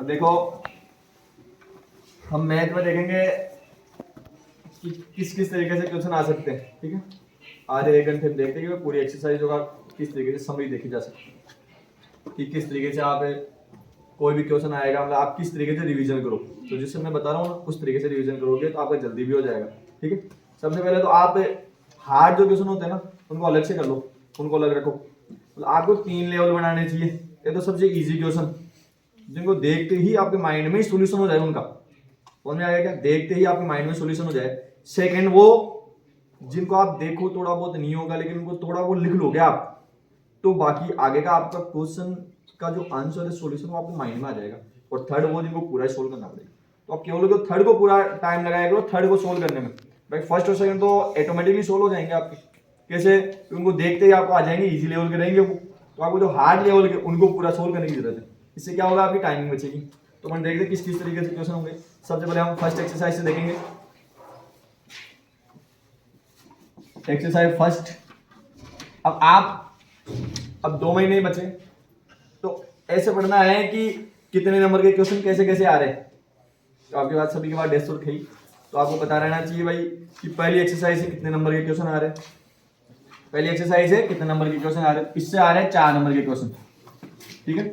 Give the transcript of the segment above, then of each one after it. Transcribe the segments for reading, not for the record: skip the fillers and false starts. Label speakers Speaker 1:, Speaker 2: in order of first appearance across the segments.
Speaker 1: अब देखो हम मैथ में देखेंगे कि किस किस तरीके से क्वेश्चन आ सकते हैं। ठीक है, आधे एक घंटे में देखते हैं कि पूरी एक्सरसाइज होगा किस तरीके से समरी देखी जा सकती है कि किस तरीके से आप कोई भी क्वेश्चन आएगा मतलब आप किस तरीके से रिवीजन करो। तो जिससे मैं बता रहा हूँ उस तरीके से रिवीजन करोगे तो आपका जल्दी भी हो जाएगा। ठीक है, सबसे पहले तो आप हार्ड जो क्वेश्चन होते हैं ना उनको अलग से कर लो, उनको अलग रखो। मतलब आपको 3 लेवल बनाने चाहिए। ये तो सबसे इजी क्वेश्चन जिनको देखते ही आपके माइंड में सोल्यूशन हो जाए, उनका समझ में आएगा क्या? देखते ही आपके माइंड में सोल्यूशन हो जाए। सेकंड वो जिनको आप देखो थोड़ा बहुत नहीं होगा लेकिन उनको थोड़ा वो लिख लोगे आप, तो बाकी आगे का आपका क्वेश्चन का जो आंसर है सोल्यूशन वो आपके माइंड में आ जाएगा। और थर्ड वो जिनको पूरा सोल्व करना पड़ेगा, तो आप केवल थर्ड को पूरा टाइम लगाया करो थर्ड को सोल्व करने में। भाई फर्स्ट और सेकंड तो ऑटोमेटिकली सोल्व हो जाएंगे आपके। कैसे? उनको देखते ही आपको आ जाएंगे, इजी लेवल के रहेंगे वो। तो आपको जो हार्ड लेवल के उनको पूरा सोल्व करने की जरूरत है। इससे क्या होगा, आपकी टाइमिंग बचेगी। तो हम देखते हैं किस किस तरीके से क्वेश्चन होंगे। सबसे पहले हम फर्स्ट एक्सरसाइज से देखेंगे। Exercise first. अब 2 महीने बचे तो ऐसे पढ़ना है कि कितने नंबर के क्वेश्चन कैसे कैसे आ रहे हैं। तो आपके पास सभी के पास डेस्क और खई, तो आपको पता रहना चाहिए भाई कि पहली एक्सरसाइज से कितने नंबर के क्वेश्चन आ रहे हैं। पहली एक्सरसाइज है कितने नंबर के क्वेश्चन आ रहे हैं, इससे आ रहे हैं 4 नंबर के क्वेश्चन। ठीक है,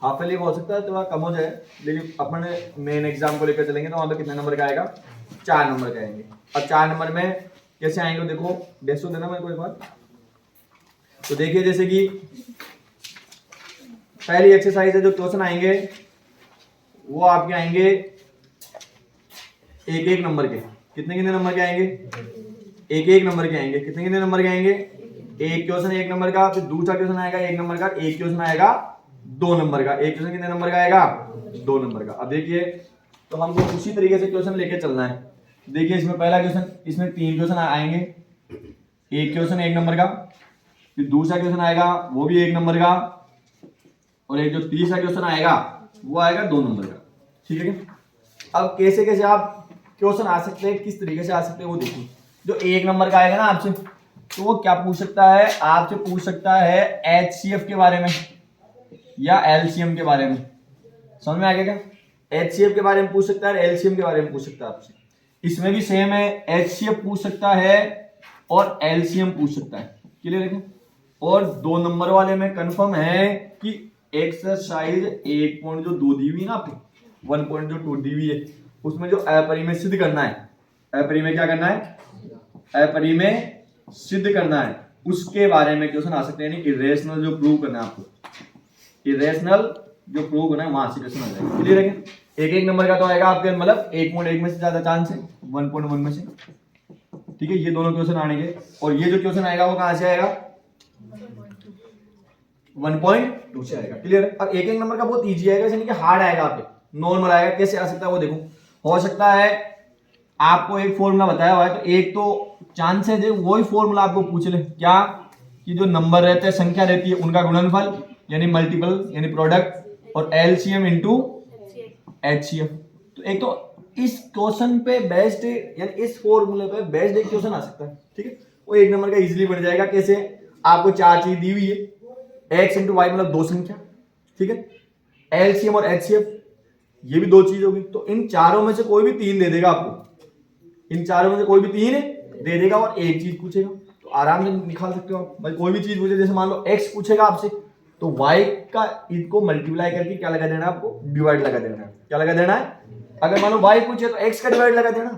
Speaker 1: हाफ एली हो सकता है थोड़ा कम हो जाए, लेकिन अपने मेन एग्जाम को लेकर चलेंगे तो वहां पे कितने नंबर का आएगा, 4 नंबर का आएंगे। अब 4 नंबर में कैसे आएंगे देखो, डेस्क देना मेरे को एक बार। तो देखिए जैसे कि पहली एक्सरसाइज है जो क्वेश्चन आएंगे वो आपके आएंगे एक एक नंबर के। कितने कितने नंबर के आएंगे, एक एक नंबर के आएंगे। कितने कितने नंबर के आएंगे, एक क्वेश्चन 1 नंबर का, फिर दूसरा क्वेश्चन आएगा 1 नंबर का, एक क्वेश्चन आएगा 2 नंबर का। एक क्वेश्चन कितने नंबर का आएगा, 2 नंबर का। अब देखिए तो हमको उसी तरीके से क्वेश्चन लेके चलना है। देखिए इसमें पहला क्वेश्चन, इसमें 3 क्वेश्चन आएंगे। एक क्वेश्चन 1 नंबर का, फिर दूसरा क्वेश्चन आएगा वो भी 1 नंबर का, और एक जो तीसरा क्वेश्चन आएगा वो आएगा 2 नंबर का। ठीक है, अब कैसे कैसे आप क्वेश्चन आ सकते हैं, किस तरीके से आ सकते हैं वो देखिए। जो 1 नंबर का आएगा ना आपसे, तो वो क्या पूछ सकता है, आपसे पूछ सकता है HCF के बारे में या LCM के बारे में। समझ में आ गया क्या? HCF के बारे में पूछ सकता है, LCM के बारे में पूछ सकता है आपसे। इसमें भी सेम है, HCF पूछ सकता है और LCM पूछ सकता है। क्लियर है? और 2 नंबर वाले में कंफर्म है कि एक्सरसाइज 1.2 दी हुई है ना आपको, 1.2 दी हुई है, उसमें जो अपरिमेय सिद्ध करना है, अपरिमेय क्या करना है, अपरिमेय सिद्ध करना है, उसके बारे में क्वेश्चन आ सकते हैं। यानी इरेशनल जो प्रूव करना है आपको, इरेशनल जो प्रूव करना है वहां से क्वेश्चन आ जाएगा। क्लियर है? एक एक नंबर का तो आएगा आपके, मतलब 1.1 में से ज्यादा चांस है, 1.1 में से। ठीक है, ये दोनों क्वेश्चन आने के, और ये जो क्वेश्चन आएगा वो कहां से आएगा, 1.2 से आएगा। क्लियर है? अब एक एक नंबर का बहुत इजी आएगा, यानी कि हार्ड आएगा, आपके नॉर्मल आएगा। कैसे आ सकता है वो देखो। हो सकता है आपको एक फॉर्मूला बताया हुआ है, तो एक तो चांसेस है वही फॉर्मूला आपको पूछ ले, क्या कि जो नंबर रहते हैं, संख्या रहती है, उनका गुणनफल यानी मल्टीपल यानी प्रोडक्ट, और LCM इंटू HCF। तो एक तो इस क्वेश्चन पे बेस्ड यानी इस फॉर्मूले पे बेस्ड एक क्वेश्चन आ सकता है। ठीक है, वो 1 नंबर का इजीली बन जाएगा। कैसे? आपको 4 चीज दी हुई है, x इंटू वाई मतलब 2 संख्या। ठीक है, LCM और HCF ये भी 2 चीज होगी। तो इन चारों में से कोई भी 3 दे देगा आपको, इन चारों में से कोई भी 3 दे देगा और एक चीज पूछेगा, तो आराम से निकाल सकते हो आप। भाई कोई भी चीज पूछे, जैसे मान लो x पूछेगा आपसे, तो y का इसको मल्टीप्लाई करके क्या लगा देना है आपको, डिवाइड लगा देना है। क्या लगा देना है? अगर मान लो y पूछे तो x का डिवाइड लगा देना।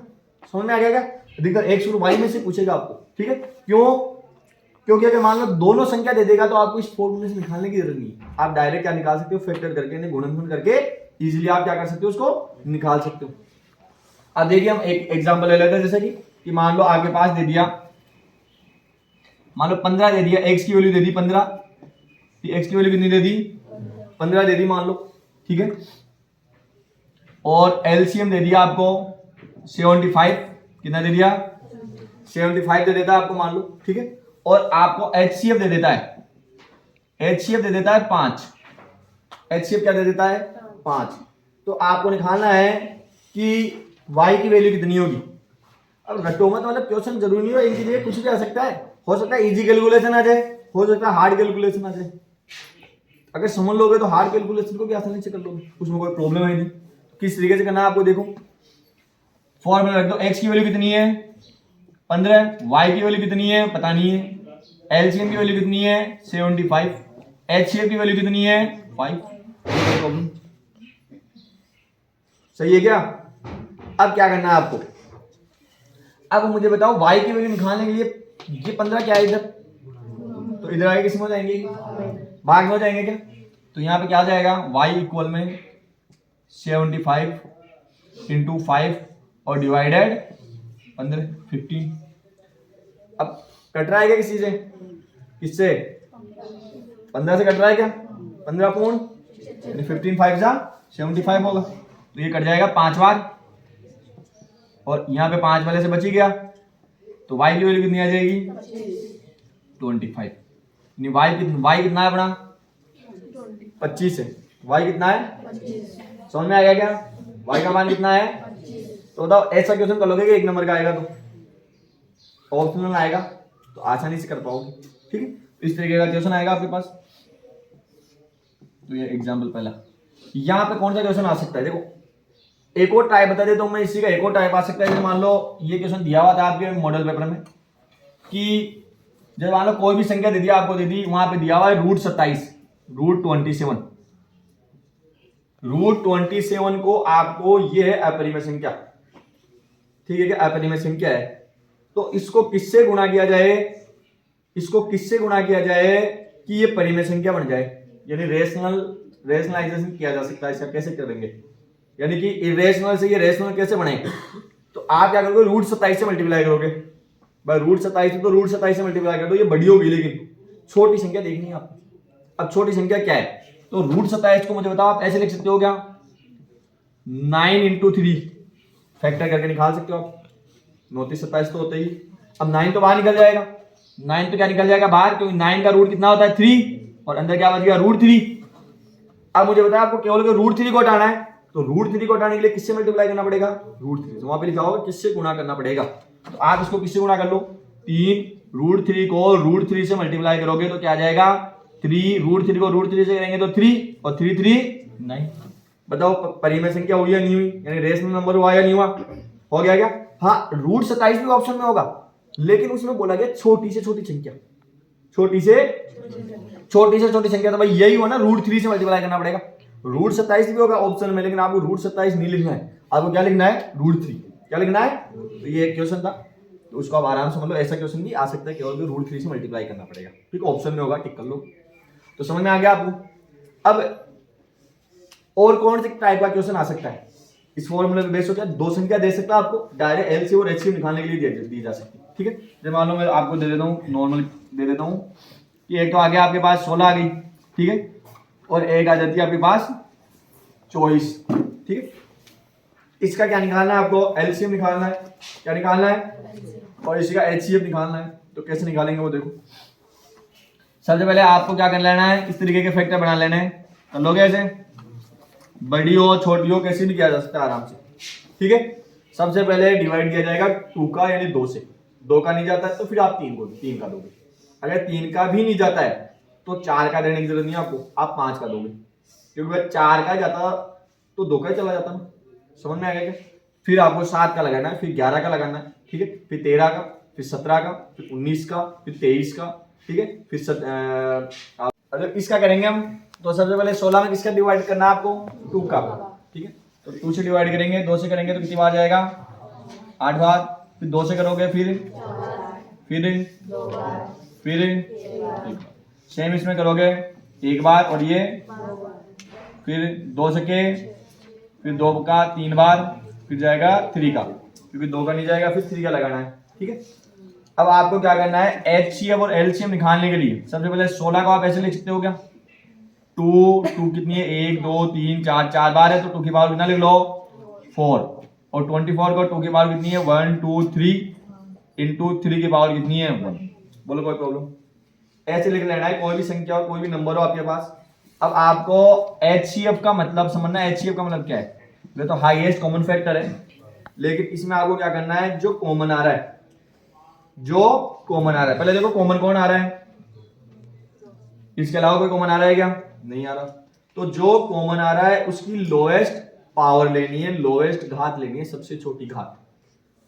Speaker 1: समझ में आ गया क्या? अधिकतर x और y में से पूछेगा आपको। ठीक है, क्यों? क्योंकि अगर मान लो दोनों संख्या दे देगा तो आपको इस फॉर्मूले से निकालने की जरूरत नहीं है। आप डायरेक्ट क्या निकाल सकते हो, फैक्टर करके, गुणनफल करके इजीली आप क्या कर सकते हो, उसको निकाल सकते हो। अब देखिए हम एक एग्जांपल ले लेते हैं, जैसे कि मान लो आपके पास दे दिया, मान लो 15 दे दिया, x की वैल्यू दे दी 15, x की वैल्यू कितनी दे दी, 15 दे दी मान लो। ठीक है, और LCM दे दिया आपको 75, कितना दे दिया, 75 दे देता है आपको मान लो। ठीक है, और आपको HCF दे देता है, HCF दे देता है 5। HCF क्या दे देता है, 5। तो आपको निकालना है कि y की वैल्यू कितनी होगी। अब रटो मत, मतलब क्वेश्चन जरूरी नहीं हो इनके लिए, कुछ भी आ सकता है। हो सकता है इजी कैलकुलेशन आ जाए, हो सकता है हार्ड कैलकुलेशन आ जाए। अगर समझ लोगे तो हार्ड कैलकुलेशन को भी आसानी से कर लोगे, उसमें कोई प्रॉब्लम है नहीं। किस तरीके से करना है आपको देखो, फॉर्मूला रख दो। x की वैल्यू कितनी है 15, y की वैल्यू कितनी है पता नहीं है, एलसीएम की वैल्यू कितनी है 75, एचसीएफ की वैल्यू कितनी है 5। सही है क्या? अब क्या करना है आपको, अब मुझे बताओ y की वैल्यू निकालने के लिए ये 15 क्या है इधर, तो इधर आगे किसमें हो जाएंगे, भाग में हो जाएंगे क्या? तो यहाँ पे क्या आ जाएगा y इक्वल में 75 इंटू 5 और डिवाइडेड 15। अब कट रहा है क्या किसी से, किससे 15 से कट रहा है क्या, 15 पूर्ण 15 5 जा 75 होगा, तो ये कट जाएगा 5 बार और यहाँ पे 5 वाले से बची गया, तो y की वैल्यू कितनी आ जाएगी 25। y कितना है अपना 25 है, y कितना है समझ में आ गया क्या, y का मान कितना है? तो बताओ ऐसा क्वेश्चन कर लोगे कि 1 नंबर का आएगा तो ऑप्शनल आएगा तो आसानी से कर पाओगे। ठीक है, इस तरीके का क्वेश्चन आएगा आपके पास। तो ये एग्जांपल पहला, यहाँ पे कौन सा क्वेश्चन आ सकता है देखो, एक और टाइप बता देता हूं मैं, इसी का एक और टाइप आ सकता है। जैसे मान लो ये क्वेश्चन दिया हुआ था आपके मॉडल पेपर में कि जब मान लो कोई भी संख्या दे दी आपको, दे दी वहां पे दिया हुआ है रूट 27 रूट 27 को आपको ये है अपरिमेय संख्या, ठीक है क्या, अपरिमेय संख्या है, तो इसको किससे गुणा किया जाए, इसको किससे गुणा किया जाए कि ये परिमेय संख्या बन जाए, यानी रेशनलाइजेशन किया जा सकता है। इसका कैसे करेंगे, यानी कि इरेशनल से ये रेशनल कैसे बने, तो आप क्या करोगे रूट 27 से मल्टीप्लाई करोगे, भाई रूट 27 तो रूट 27 से मल्टीप्लाई कर दो, ये बड़ी होगी लेकिन छोटी संख्या देखनी है आपको। अब छोटी संख्या क्या है, तो रूट 27 को मुझे बताओ आप ऐसे लिख सकते हो क्या, 9 इंटू 3 फैक्टर करके निकाल सकते हो आप, 29 27 तो होते ही। अब 9 तो बाहर निकल जाएगा, 9 तो क्या निकल जाएगा बाहर, क्योंकि 9 का रूट कितना होता है 3 और अंदर क्या बच गया रूट 3। अब मुझे बताया आपको केवल रूट 3 को हटाना है, तो रूट 3 को हटाने के लिए किससे मल्टीप्लाई करना पड़ेगा, रूट 3 से, वहां पे लिखा होगा किससे गुणा करना पड़ेगा, तो आप इसको किससे गुणा कर लो, 3 रूट 3 को रूट 3 से मल्टीप्लाई करोगे तो क्या आ जाएगा 3, रूट 3 को रूट 3 से करेंगे तो 3 और 3 3 9। बताओ परिमेय संख्या हुई या नहीं हुई, यानी रेशनल नंबर हुआ या नहीं हुआ, हो गया क्या? हाँ, रूट 27 भी ऑप्शन में होगा, लेकिन उसमें बोला गया छोटी से छोटी संख्या, छोटी से छोटी संख्या, तो भाई यही हुआ ना, रूट 3 से मल्टीप्लाई करना पड़ेगा। रूट 27 भी होगा ऑप्शन में, लेकिन आपको रूट 27 नहीं लिखना है, आपको क्या लिखना है रूट 3, क्या लिखना है, तो ये एक क्वेश्चन था, तो उसको आप आराम से, मतलब ऐसा क्वेश्चन भी आ सकता है केवल रूट 3 से मल्टीप्लाई करना पड़ेगा, ठीक, ऑप्शन में होगा, टिक कर लो। तो समझ में आ गया आपको। अब और कौन से टाइप का क्वेश्चन आ सकता है, इस फॉर्मूले पे बेस होकर दो संख्या दे सकता है आपको, डायरेक्ट एलसीएम और एचसीएम निकालने के लिए दी जा सकती है। ठीक है, जब मान लो मैं आपको दे देता हूँ, नॉर्मल दे देता हूँ कि एक तो आ गया आपके पास 16 आ गई, ठीक है, और एक आ जाती है आपके पास 24, ठीक है, इसका क्या निकालना है आपको, एलसीएम निकालना है, क्या निकालना है, और इसी का एचसीएफ निकालना है। तो कैसे निकालेंगे वो देखो, सबसे पहले आपको क्या कर लेना है, इस तरीके के फैक्टर बना लेने हैं, कर लोगे ऐसे, बड़ी हो छोटी हो कैसे भी किया जा सकता है आराम से। ठीक है, सबसे पहले डिवाइड किया जाएगा 2 का, यानी 2 से, 2 का नहीं जाता है तो फिर आप 3 का दोगे, अगर 3 का भी नहीं जाता है तो 4 का देने की जरूरत नहीं है आपको, आप 5 का दोगे, क्योंकि अगर 4 का जाता तो 2 का ही चला जाता ना, समझ में आ गया क्या? फिर आपको 7 का लगाना है, फिर 11 का लगाना है, ठीक है, फिर 13 का, फिर 17 का, फिर 19 का, फिर 23 का, ठीक है, फिर अगर इसका करेंगे हम, तो सबसे पहले 16 में किसका डिवाइड करना है आपको, 2 का, ठीक है, तो 2 से डिवाइड करेंगे, 2 से करेंगे तो कितनी बार जाएगा, 8 बार, फिर 2 से करोगे फिर सेम इसमें करोगे 1 बार, और ये फिर 2 से के, फिर 2 का 3 बार, फिर जाएगा 3 का, क्योंकि 2 का नहीं जाएगा, फिर 3 का लगाना है। ठीक है, अब आपको क्या करना है, एचसीएफ और एलसीएम निकालने के लिए सबसे पहले 16 को आप ऐसे लिख सकते हो क्या, 2 कितनी है, 1 2 3 4 बार है, तो 2 की पावर कितना लिख लो 4, और 24 को 2 की पावर कितनी है 1 2 3 इंटू 3 की पावर कितनी है 1। बोलो कोई प्रॉब्लम, ऐसे लिख लेना है, कोई भी संख्या हो, कोई भी नंबर हो आपके पास। अब आपको एचसीएफ का मतलब समझना है, एचसीएफ का मतलब क्या है, ये तो हाईएस्ट कॉमन फैक्टर है, लेकिन इसमें आपको क्या करना है, जो कॉमन आ रहा है, पहले देखो कॉमन कौन आ रहा है, इसके अलावा कोई कॉमन आ रहा है क्या, नहीं आ रहा। तो जो कॉमन आ रहा है उसकी लोएस्ट पावर लेनी है, लोएस्ट घात लेनी है, सबसे छोटी घात।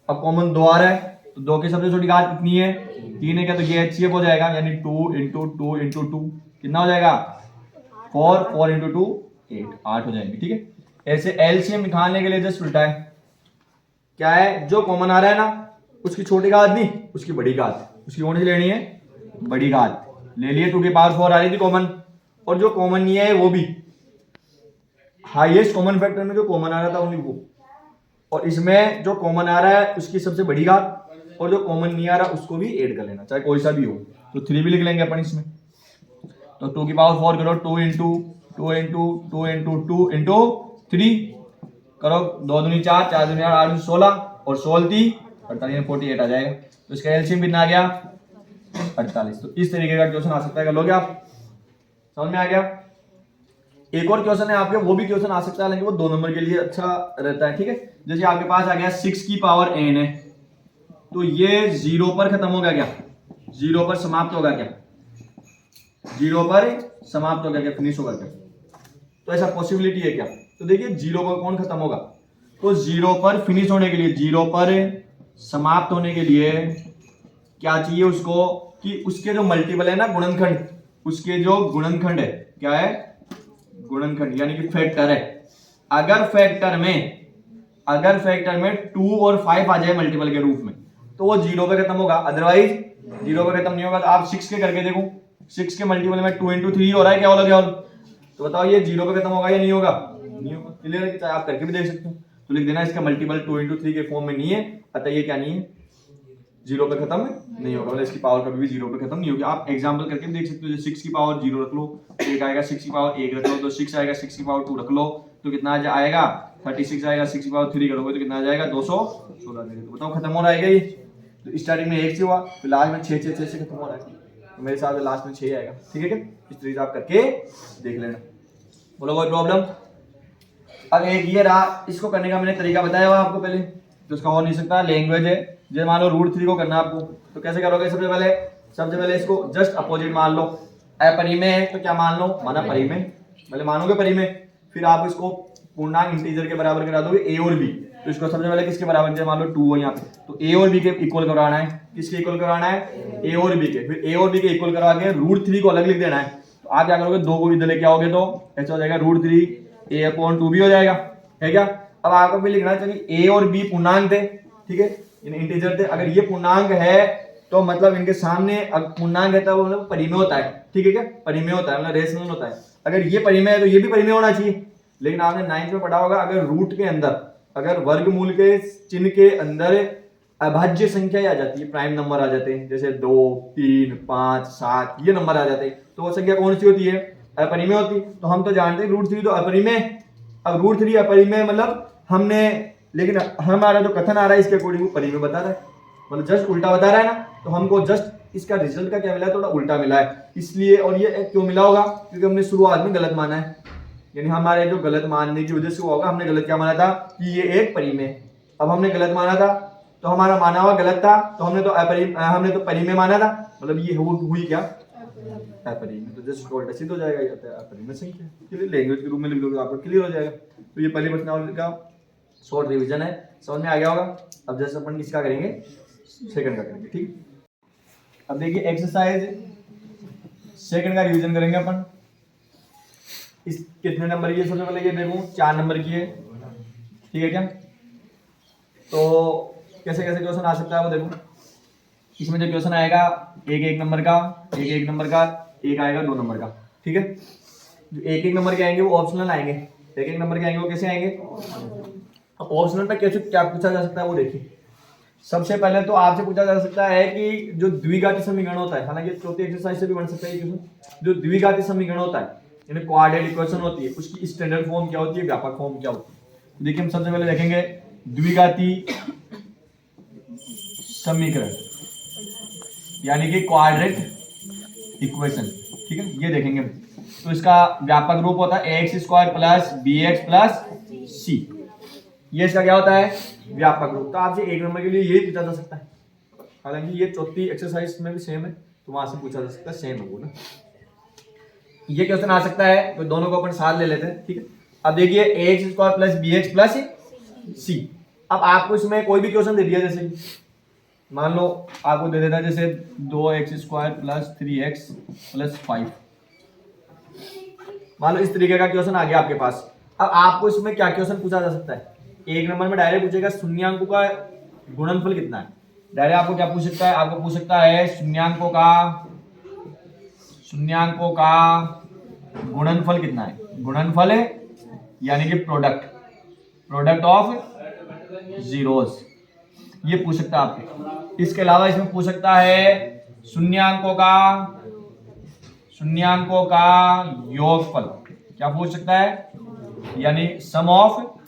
Speaker 1: अब कॉमन 2 आ रहा है तो 2 की सबसे छोटी घात कितनी है? 3 है क्या? तो ये HCF हो जाएगा, यानी 2 इंटू 2 इंटू 2 कितना हो जाएगा? 4, 4 इंटू 2 8, 8 हो जाएंगे। ठीक है, ऐसे एलसीएम निकालने के लिए जस्ट उल्टा है, क्या है? जो कॉमन आ रहा है ना उसकी छोटी घात नहीं, उसकी बड़ी घात। उसकी कौन सी लेनी है? बड़ी घात ले लिए। 2 की पावर 4 आ रही थी कॉमन, और जो कॉमन नहीं है वो भी हाईएस्ट कॉमन फैक्टर में जो कॉमन आ रहा था ओनली वो, और इसमें जो कॉमन आ रहा है उसकी सबसे बड़ी घात, और जो कॉमन नहीं आ रहा उसको भी ऐड कर लेना, चाहे कोई सा भी हो। तो 3 भी लिख लेंगे अपन इसमें। तो 2 की पावर 4 करो, 2 इंटू 2 इंटू 2 इंटू 2 इंटू 3 करो, 2 दूनी 4, 4 दूनी 8, 8 16, और 16 थी 48, 48 आ जाएगा। तो इसका एलसीएम कितना आ गया? 48। तो इस तरीके का क्वेश्चन आ सकता है, कर लोगे आप? समझ में आ गया? एक और क्वेश्चन है आपके, वो भी क्वेश्चन आ सकता है, लेकिन वो 2 नंबर के लिए अच्छा रहता है। ठीक है, जैसे आपके पास आ गया 6 की पावर n है, तो ये 0 पर खत्म होगा क्या? 0 पर समाप्त होगा क्या? 0 पर समाप्त होगा क्या? फिनिश होगा क्या? तो ऐसा पॉसिबिलिटी है क्या? तो देखिए 0 पर कौन खत्म होगा? तो 0 पर फिनिश होने के लिए, 0 पर समाप्त होने के लिए क्या चाहिए उसको? कि उसके जो मल्टीपल है ना, गुणनखंड, उसके जो गुणनखंड है, क्या है? गुणनखंड, यानी कि फैक्टर है। अगर फैक्टर में 2 और 5 आ जाए मल्टीपल के रूप में, तो वो 0 पे खत्म होगा, अदरवाइज 0 पे खत्म नहीं होगा। तो आप 6 के करके देखो, 6 के मल्टीपल में 2 इंटू 3 हो रहा है, क्या हो गया? तो बताओ ये 0 पे खत्म होगा या नहीं होगा? नहीं होगा। क्लियर है? चाहे आप करके भी देख सकते हो। तो लिख देना इसका मल्टीपल 2 इंटू 3 के फॉर्म में नहीं है, अतः ये क्या नहीं है? 0 पे खत्म नहीं होगा, मतलब इसकी पावर कभी भी 0 पे खत्म नहीं होगी। आप एग्जांपल करके भी देख सकते हो। 6 की पावर 0 रख लो, तो एक आएगा 6 की पावर 1 रख लो, तो 6 आएगा। 6 की पावर 2 रख लो तो कितना आएगा? 36 आएगा। 6 की पावर 3 करोगे तो कितना आ जाएगा? 216। तो बताओ खत्म हो रहा है ये? तो स्टार्टिंग में 1 से हुआ, फिर लास्ट में 6 6 से खत्म हो रहा है। तो मेरे हिसाब से लास्ट में 6 आएगा। ठीक है क्या? इस तरीके से आप करके देख लेना। बोलो कोई प्रॉब्लम? अब एक ये रहा, इसको करने का मैंने तरीका बताया हुआ आपको पहले, तो उसका हो नहीं सकता। लैंग्वेज है, जैसे मान लो √3 को करना आपको, तो कैसे करोगे? सबसे पहले इसको जस्ट अपोजिट मान लो। अपरिमेय है तो क्या मान लो? माना परिमेय, पहले मानोगे परिमेय, फिर आप इसको पूर्णांक इंटीजर के बराबर करा दोगे a और b। तो इसको सबसे पहले किसके बराबर? जैसे मान लो 2 हो यहाँ पे, तो a और b के इक्वल कराना है। किसके इक्वल कराना है? a और b के। फिर a और b के इक्वल करवा के √3 को अलग लिख देना है। तो आप क्या करोगे? 2 को इधर लेके आओगे तो ऐसा हो जाएगा √3 a/2b हो जाएगा, है क्या? अब आपको फिर लिखना चाहिए a और b पूर्णांक थे, ठीक है, इंटीजर थे। अगर ये पूर्णांक है तो मतलब इनके सामने पूर्णांक है तो वो मतलब परिमेय होता है। ठीक है क्या? परिमेय होता है, मतलब रेशनल होता है। अगर ये परिमेय है तो ये भी परिमेय होना चाहिए। लेकिन आपने 9th में पढ़ा होगा, अगर रूट के अंदर, अगर वर्गमूल के चिन्ह के अंदर अभाज्य संख्या आ जाती है, प्राइम नंबर आ जाते हैं, जैसे 2 3 5 7 ये नंबर आ जाते हैं, तो वो संख्या कौन सी होती है? अपरिमेय होती। तो हम तो जानते हैं √3 तो अपरिमेय। अब √3 अपरिमेय मतलब हमने, लेकिन हमारा जो कथन आ रहा है इसके अकॉर्डिंग वो परिमेय बता रहा है, मतलब जस्ट उल्टा बता रहा है ना। तो हमको जस्ट इसका रिजल्ट का क्या मिला है? थोड़ा उल्टा मिला है, इसलिए। और ये क्यों मिला होगा? क्योंकि हमने शुरुआत में गलत माना है, यानी हमारे जो गलत मानने की वजह से हुआ होगा। हमने गलत क्या माना था? कि ये एक परिमेय। अब हमने गलत माना था तो हमारा माना हुआ गलत था, तो हमने तो परिमेय माना था, मतलब ये हुई क्या? अपरिमेय। तो जस्ट उल्टा सिद्ध हो जाएगा, ये अपरिमेय संख्या। क्लियर? लैंग्वेज के रूप में लिख दोगे आपको क्लियर हो जाएगा। तो ये पहली प्रश्नावली का शॉर्ट रिवीजन है, समझ में आ गया होगा। अब जैसे अपन इसका करेंगे, सेकंड का करेंगे। ठीक, अब देखिए एक्सरसाइज सेकंड का रिवीजन करेंगे अपन। इस कितने नंबर की है? सबसे पहले ये देखो 4 नंबर की है, ठीक है क्या? तो कैसे कैसे क्वेश्चन आ सकता है वो देखो। इसमें जो क्वेश्चन आएगा एक नंबर का, एक नंबर का, एक आएगा 2 नंबर का, ठीक है। जो एक नंबर के आएंगे वो ऑप्शनल आएंगे, एक नंबर के आएंगे वो कैसे आएंगे? ऑप्शनल में कैसे क्या पूछा जा सकता है वो देखिए। सबसे पहले तो आपसे पूछा जा सकता है कि जो द्विघाती समीकरण होता है, हालांकि चौथी एक्सरसाइज से भी बन सकता है क्वेश्चन। जो द्विघाती समीकरण होता है, यानी क्वाड्रेटिक इक्वेशन होती है, उसकी स्टैंडर्ड फॉर्म क्या होती है, व्यापक फॉर्म क्या होती है। देखिए हम सबसे पहले देखेंगे द्विघाती समीकरण, यानी कि क्वाड्रेटिक इक्वेशन, ठीक है, ये देखेंगे। तो इसका व्यापक रूप होता है ax² + bx + c। ये इसका क्या होता है? व्यापक रूप। तो आपसे एक नंबर के लिए यही पूछा जा सकता है, हालांकि ये चौथी एक्सरसाइज में भी सेम है, तो वहां से पूछा जा सकता है, सेम है वो ना। ये क्वेश्चन आ सकता है, तो दोनों को अपन साथ ले लेते हैं, ठीक है। अब देखिए ax square plus bx plus c। अब आपको इसमें कोई भी क्वेश्चन दे दिया, जैसे मान लो आपको दे देता है जैसे 2x square plus 3x plus 5, मान लो इस तरीके का क्वेश्चन आ गया आपके पास। अब आपको इसमें क्या क्वेश्चन पूछा जा सकता है, एक नंबर में डायरेक्ट पूछेगा शून्यांकों का गुणनफल कितना है। डायरेक्ट आपको क्या पूछ सकता है, आपको पूछ सकता है शून्यांकों का गुणनफल कितना है। गुणनफल यानी कि प्रोडक्ट ऑफ जीरोस, ये पूछ सकता है आपके। इसके अलावा इसमें पूछ सकता है शून्यांकों का योगफल, क्या पूछ सकता है, यानी सम ऑफ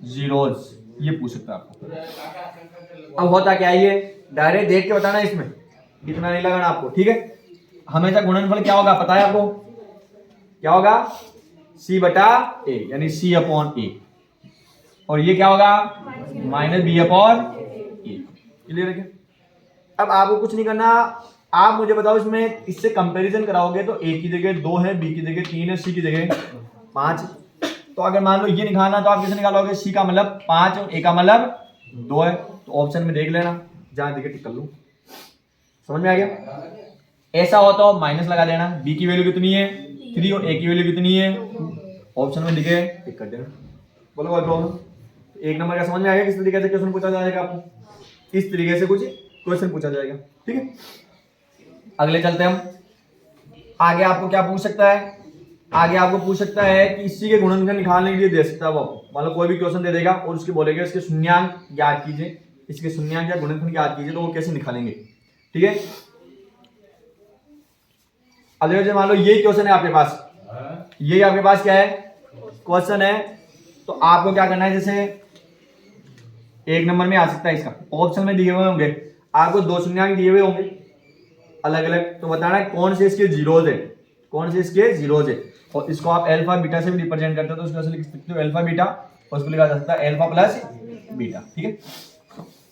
Speaker 1: जीरोस, ये पूछ सकता है आपको। अब होता क्या है, ये डायरेक्ट देख के बताना है, इसमें इतना नहीं लगाना आपको, ठीक है। हमेशा गुणनफल क्या होगा पता है आपको, क्या होगा, c बटा a, यानी c अपॉन a, और ये क्या होगा minus b upon a। Clear है क्या। अब आपको कुछ नहीं करना, आप मुझे बताओ इसमें इससे कंपैरिजन कराओगे तो a की जगह 2 है, b की जगह 3 है, c की जगह 5। तो अगर मान लो ये निकालना तो आप कैसे निकालोगे, c का मतलब 5 और a का मतलब 2 है, तो ऑप्शन में देख लेना, जहां दिखे टिक कर लो। समझ में आ गया। ऐसा हो तो माइनस लगा देना, b की वैल्यू कितनी है 3 और a की वैल्यू कितनी है, ऑप्शन में दिखे टिक कर देना। बोलो कोई प्रॉब्लम। एक नंबर का समझ में आ गया किस तरीके से क्वेश्चन पूछा जाएगा आपको, इस तरीके से कुछ क्वेश्चन पूछा जाएगा, ठीक है। अगले चलते हम आगे। आपको क्या पूछ सकता है, आगे आपको पूछ सकता है कि इसी के गुणनफल निकालने के लिए दे सकता है वो, मतलब कोई भी क्वेश्चन दे देगा और उसके बोलेगा इसके शून्यांक ज्ञात कीजिए, इसके शून्यांक या गुणनफल ज्ञात कीजिए, तो वो कैसे निकालेंगे, ठीक है। अब देखो मान लो यही क्वेश्चन है आपके पास, यही आपके पास क्या है क्वेश्चन है, तो आपको क्या करना है, जैसे एक नंबर में आ सकता है, इसका ऑप्शन में दिए हुए होंगे आपको 2 शून्यांक दिए हुए होंगे अलग अलग, तो बताना है कौन से इसके जीरोज है, कौन से इसके जीरोज है। और इसको आप अल्फा बीटा से भी रिप्रेजेंट करते हो, तो उसको ऐसे लिख सकते हो अल्फा बीटा, और उसको लिखा जा सकता है अल्फा प्लस बीटा, ठीक है।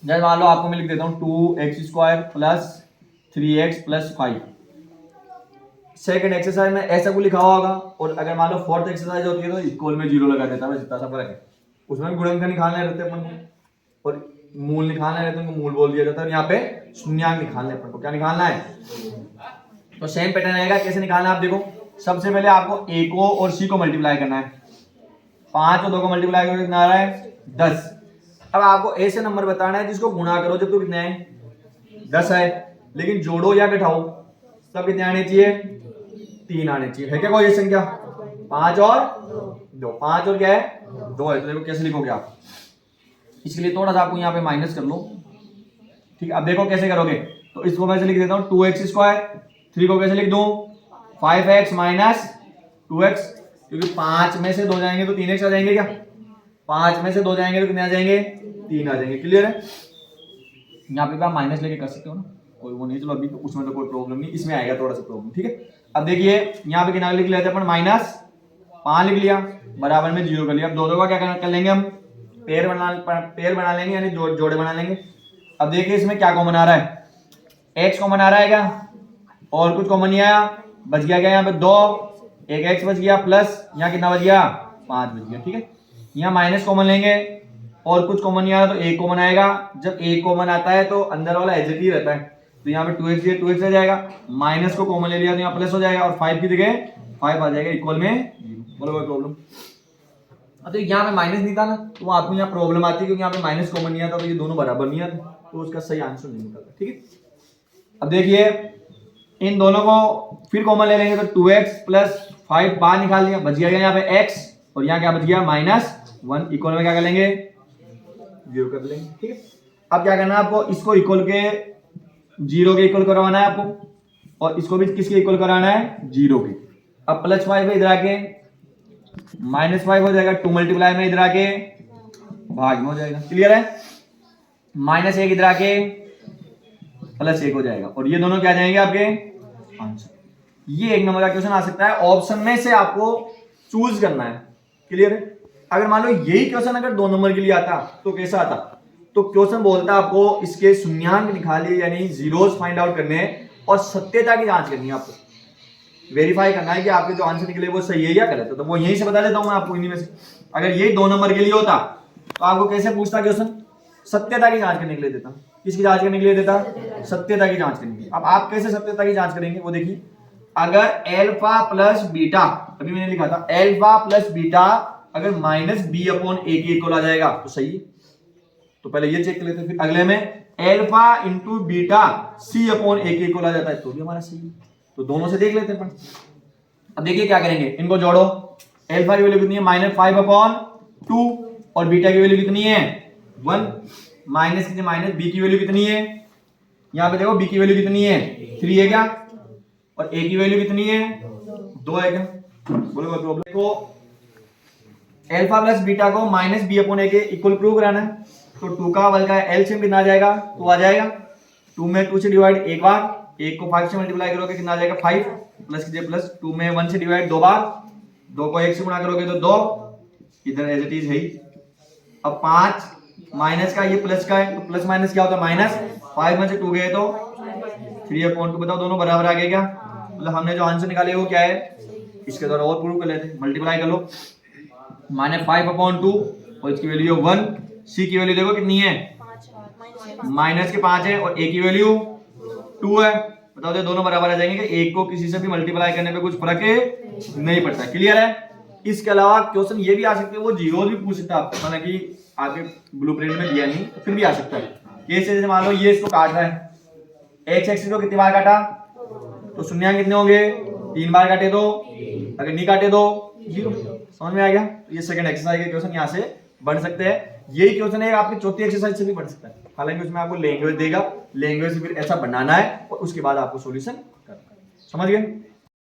Speaker 1: जैसे मान लो आपको मैं लिख देता हूँ 2x square plus 3x plus 5। Second exercise में ऐसा कुछ लिखा हुआ होगा, और अगर मान लो फोर्थ एक्सरसाइज होती है तो इक्वल में 0 लगा देता है, जितना सा फर्क है। उसमें गुणनफल निकालने रहते हैं अपन को, और मूल निकालना रहता है, उनको मूल बोल दिया जाता है। यहाँ पे शून्यांक निकालने अपन को, क्या निकालना है, तो सेम पैटर्न आएगा। कैसे निकालना है आप देखो, सबसे पहले आपको a को और c को मल्टीप्लाई करना है, 5 और 2 को मल्टीप्लाई करोगे कितना आ रहा है 10। अब आपको ऐसे नंबर बताना है जिसको गुणा करो जब तो कितने हैं 10 है, लेकिन जोड़ो या घटाओ सब कितने आने चाहिए 3 आने चाहिए, है क्या कोई ये संख्या, 5 और 2, 5 और क्या है 2 है। तो देखो कैसे लिखोगे आप, इसके लिए थोड़ा सा आपको यहाँ पे माइनस कर लो, ठीक है। अब देखो कैसे करोगे, तो इसको मैं लिख देता हूँ 2x स्क्वायर, 3 को कैसे लिख दूं 5x माइनस 2x, क्योंकि 5 में से 2 जाएंगे तो 3x आ जाएंगे, क्या 5 में से 2 जाएंगे तो कितने आ जाएंगे 3 आ जाएंगे। क्लियर है। यहाँ पे आप माइनस लेके कर सकते हो ना, कोई वो नहीं, चलो अभी तो उसमें तो कोई प्रॉब्लम नहीं, इसमें आएगा थोड़ा सा प्रॉब्लम, ठीक है। अब देखिए यहाँ पे किनारे लिख लेते हैं अपन -5 लिख लिया, बराबर में 0 कर लिया। अब दो का क्या कर लेंगे हम, पेयर बना लेंगे, यानी जोड़े बना लेंगे। अब देखिए इसमें क्या कॉमन आ रहा है, x कॉमन आ रहा है क्या, और कुछ कॉमन नहीं आया, बच गया क्या यहाँ पे 2, एक x बच गया, प्लस यहाँ कितना बच गया 5 बच गया, ठीक है। यहाँ माइनस कॉमन लेंगे और कुछ कॉमन नहीं आ रहा तो एक कॉमन आएगा। जब एक कॉमन आता है तो अंदर वाला एज इट ही रहता है, तो यहाँ पे 2x है 2x आ जाएगा, माइनस को कॉमन ले लिया तो यहाँ प्लस हो जाएगा, और 5 की जगह 5 आ जाएगा, इक्वल में 0। बोलो कोई प्रॉब्लम। तो यहाँ पे माइनस नहीं था ना, तो आपको यहाँ प्रॉब्लम आती है, क्योंकि यहाँ पे माइनस कॉमन नहीं आता, तो ये दोनों बराबर नहीं आते, तो उसका सही आंसर नहीं निकलता, ठीक है। अब देखिए इन दोनों को फिर कॉमन ले लेंगे, तो 2x प्लस 5 बाहर निकाल दिया, बच गया यहाँ पे x, और यहाँ क्या बच गया -1, इक्वल में क्या कर लेंगे 0 कर लेंगे, ठीक है। अब क्या करना है आपको, इसको इक्वल के 0 के इक्वल करवाना है आपको, और इसको भी किसके इक्वल कराना है 0 के। अब +5 है इधर आके -5 हो जाएगा, 2 मल्टीप्लाई में इधर आके भाग में हो जाएगा। क्लियर है। -1 इधर आके +1 हो जाएगा, और ये दोनों क्या आ जाएंगे आपके आंसर। ये एक नंबर का क्वेश्चन आ सकता है, ऑप्शन में से आपको चूज करना है। क्लियर है। अगर मान लो यही क्वेश्चन अगर 2 नंबर के लिए आता तो कैसा आता, तो क्वेश्चन बोलता आपको इसके शून्यांक निकालिए, यानी जीरोस फाइंड आउट करने हैं और सत्यता की जांच करनी है आपको। वेरीफाई करना है कि आपके जो आंसर निकले वो सही है या गलत है, तो वो यहीं से बता देता हूं मैं आपको इन्हीं में से। अगर ये 2 नंबर के लिए होता तो आपको कैसे पूछता क्वेश्चन, सत्यता की जांच करने के लिए देता। किसकी जांच करने के लिए देता, सत्यता की जांच करने के लिए। अब आप कैसे सत्यता की जांच करेंगे वो देखिए, अगर अल्फा प्लस बीटा, अभी मैंने लिखा था अल्फा प्लस बीटा अगर माइनस बी अपॉन ए के इक्वल आ जाएगा तो सही है। तो पहले ये चेक कर लेते हैं, फिर अगले में अल्फा इंटू बीटा सी अपॉन ए के इक्वल आ जाता है तो भी हमारा सही है। तो दोनों से देख लेते हैं। अब देखिए क्या करेंगे, इनको जोड़ो। अल्फा की वैल्यू कितनी है -5/2 और बीटा की वैल्यू कितनी है 1, माइनस कितनी माइनस बी की वैल्यू कितनी है, यहां पे देखो बी की वैल्यू कितनी है 3 है क्या, और ए की वैल्यू कितनी है 2 है क्या, बोलो कोई प्रॉब्लम। देखो अल्फा प्लस बीटा को माइनस बी अपॉन ए के इक्वल प्रूव कराना है, तो 2 का वर्ग का एलसीएम कितना आ जाएगा, 2 आ जाएगा। 2 में 2 से डिवाइड एक बार, 1 को 5 से मल्टीप्लाई करोगे कितना आ जाएगा 5, प्लस कीजिए प्लस, 2 में 1 से डिवाइड 2 बार, 2 को 1 से गुणा करोगे तो 2, इधर एज इट इज है ही। अब 5 माइनस का ये प्लस का है, तो प्लस माइनस क्या होता है माइनस, 5 में से 2 गए तो 3/2, बताओ दोनों बराबर आ गए क्या, मतलब हमने जो आंसर निकाले वो क्या है, इसके द्वारा और प्रूव कर लेते, मल्टीप्लाई कर लो, -5/2 और इसकी वैल्यू 1, सी की वैल्यू देखो कितनी है माइनस के 5 है और ए की वैल्यू 2 है। बताओ तो दोनों बराबर आ जाएंगे कि एक को किसी से भी मल्टीप्लाई करने पे कुछ फर्क नहीं पड़ता। क्लियर है। इसके अलावा क्वेश्चन ये भी आ सकते हैं, वो जीरो भी पूछ सकता है आपको, हालांकि आपके ब्लूप्रिंट में दिया नहीं, फिर भी आ सकता है। कैसे, जैसे मान लो ये इसको काट रहा है, एक्स एक्सिस को कितनी बार काटा, तो शून्य कितने होंगे 3 बार काटे तो, अगर नहीं काटे तो 0। समझ में आ गया। तो ये सेकंड एक्सरसाइज के क्वेश्चन यहाँ से बन सकते हैं। यही क्वेश्चन है आपकी चौथी एक्सरसाइज से भी बन सकता है, हालांकि उसमें आपको लैंग्वेज देगा, लैंग्वेज से फिर ऐसा बनाना है और उसके बाद आपको सॉल्यूशन करना है। समझ गए।